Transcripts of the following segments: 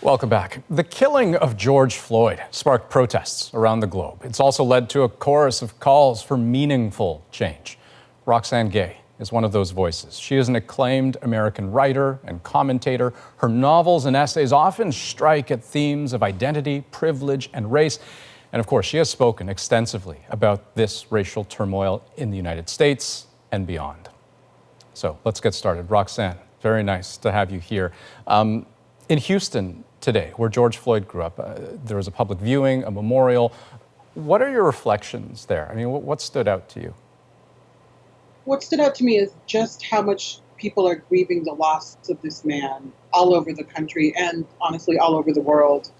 Welcome back. The killing of George Floyd sparked protests around the globe. It's also led to a chorus of calls for meaningful change. Roxane Gay is one of those voices. She is an acclaimed American writer and commentator. Her novels and essays often strike at themes of identity, privilege, and race. And of course, she has spoken extensively about this racial turmoil in the United States and beyond. So let's get started. Roxane, very nice to have you here. In Houston today, where George Floyd grew up, there was a public viewing, a memorial. What are your reflections there? I mean, what stood out to you? What stood out to me is just how much people are grieving the loss of this man all over the country and honestly all over the world.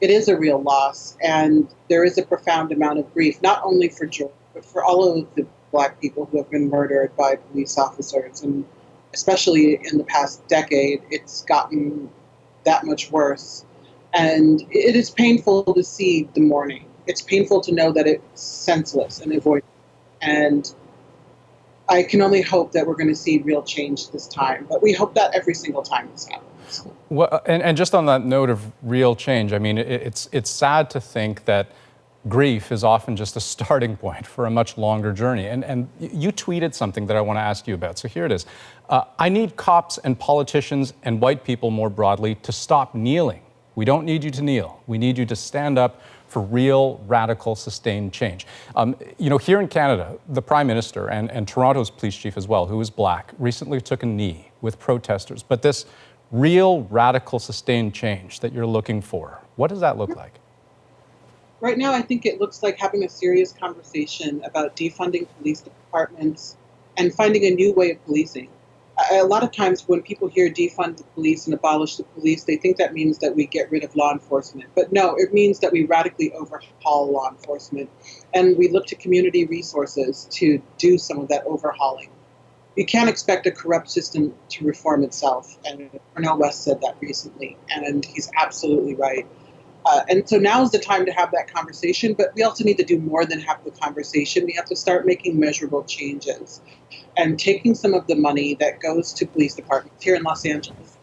It is a real loss, and there is a profound amount of grief, not only for George, but for all of the Black people who have been murdered by police officers. And especially in the past decade, it's gotten that much worse. And it is painful to see the mourning. It's painful to know that it's senseless and avoidable. And I can only hope that we're going to see real change this time. But we hope that every single time this happens. Well, and just on that note of real change, I mean, it's sad to think that grief is often just a starting point for a much longer journey. And you tweeted something that I want to ask you about. So here it is. I need cops and politicians and white people more broadly to stop kneeling. We don't need you to kneel. We need you to stand up for real, radical, sustained change. Here in Canada, the Prime Minister and Toronto's police chief as well, who is Black, recently took a knee with protesters. But this real, radical, sustained change that you're looking for, what does that look like? Right now, I think it looks like having a serious conversation about defunding police departments and finding a new way of policing. A lot of times when people hear defund the police and abolish the police, they think that means that we get rid of law enforcement. But no, it means that we radically overhaul law enforcement, and we look to community resources to do some of that overhauling. You can't expect a corrupt system to reform itself, and Cornel West said that recently, and he's absolutely right. And so now is the time to have that conversation, but we also need to do more than have the conversation. We have to start making measurable changes and taking some of the money that goes to police departments. Here in Los Angeles,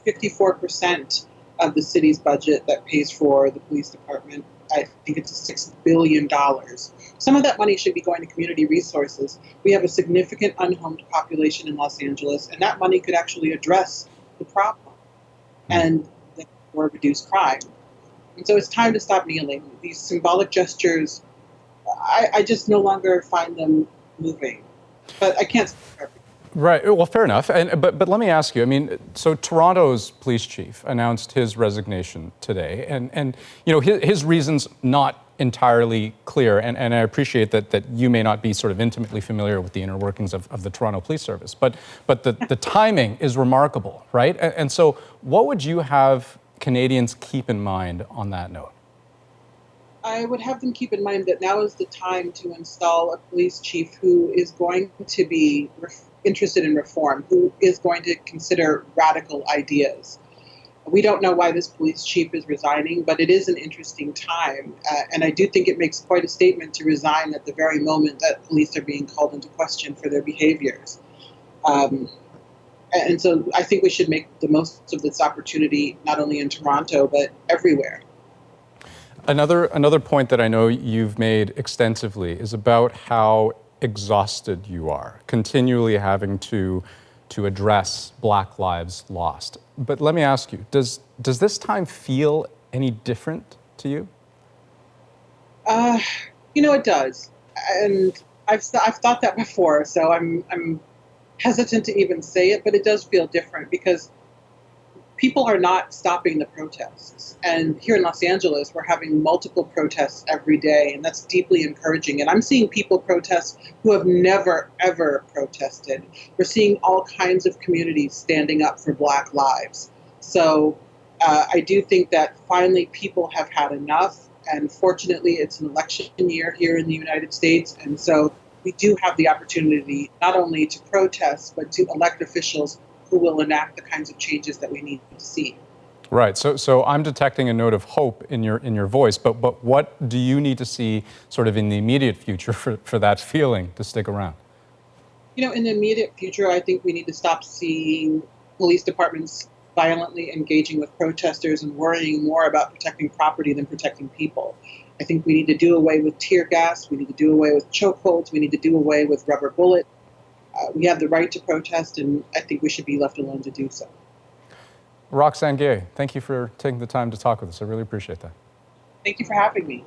54% of the city's budget that pays for the police department. I think it's $6 billion. Some of that money should be going to community resources. We have a significant unhomed population in Los Angeles, and that money could actually address the problem and reduce crime. And so it's time to stop kneeling. These symbolic gestures, I just no longer find them moving. But I can't speak for everyone. Right. Well, fair enough. But let me ask you. I mean, so Toronto's police chief announced his resignation today, and his reasons not entirely clear. And I appreciate that you may not be sort of intimately familiar with the inner workings of the Toronto Police Service, but the timing is remarkable, right? And so, what would you have Canadians keep in mind on that note? I would have them keep in mind that now is the time to install a police chief who is going to be interested in reform, who is going to consider radical ideas. We don't know why this police chief is resigning, but it is an interesting time. And I do think it makes quite a statement to resign at the very moment that police are being called into question for their behaviors. And so I think we should make the most of this opportunity, not only in Toronto, but everywhere. Another point that I know you've made extensively is about how exhausted you are, continually having to address Black lives lost. But let me ask you, does this time feel any different to you? It does. And I've thought that before, so I'm hesitant to even say it, but it does feel different because people are not stopping the protests. And here in Los Angeles, we're having multiple protests every day, and that's deeply encouraging. And I'm seeing people protest who have never, ever protested. We're seeing all kinds of communities standing up for Black lives. So I do think that finally people have had enough. And fortunately, it's an election year here in the United States. And so we do have the opportunity not only to protest, but to elect officials who will enact the kinds of changes that we need to see. Right. So I'm detecting a note of hope in your voice, but what do you need to see sort of in the immediate future for that feeling to stick around? In the immediate future, I think we need to stop seeing police departments violently engaging with protesters and worrying more about protecting property than protecting people. I think we need to do away with tear gas. We need to do away with chokeholds. We need to do away with rubber bullets. We have the right to protest, and I think we should be left alone to do so. Roxane Gay, thank you for taking the time to talk with us. I really appreciate that. Thank you for having me.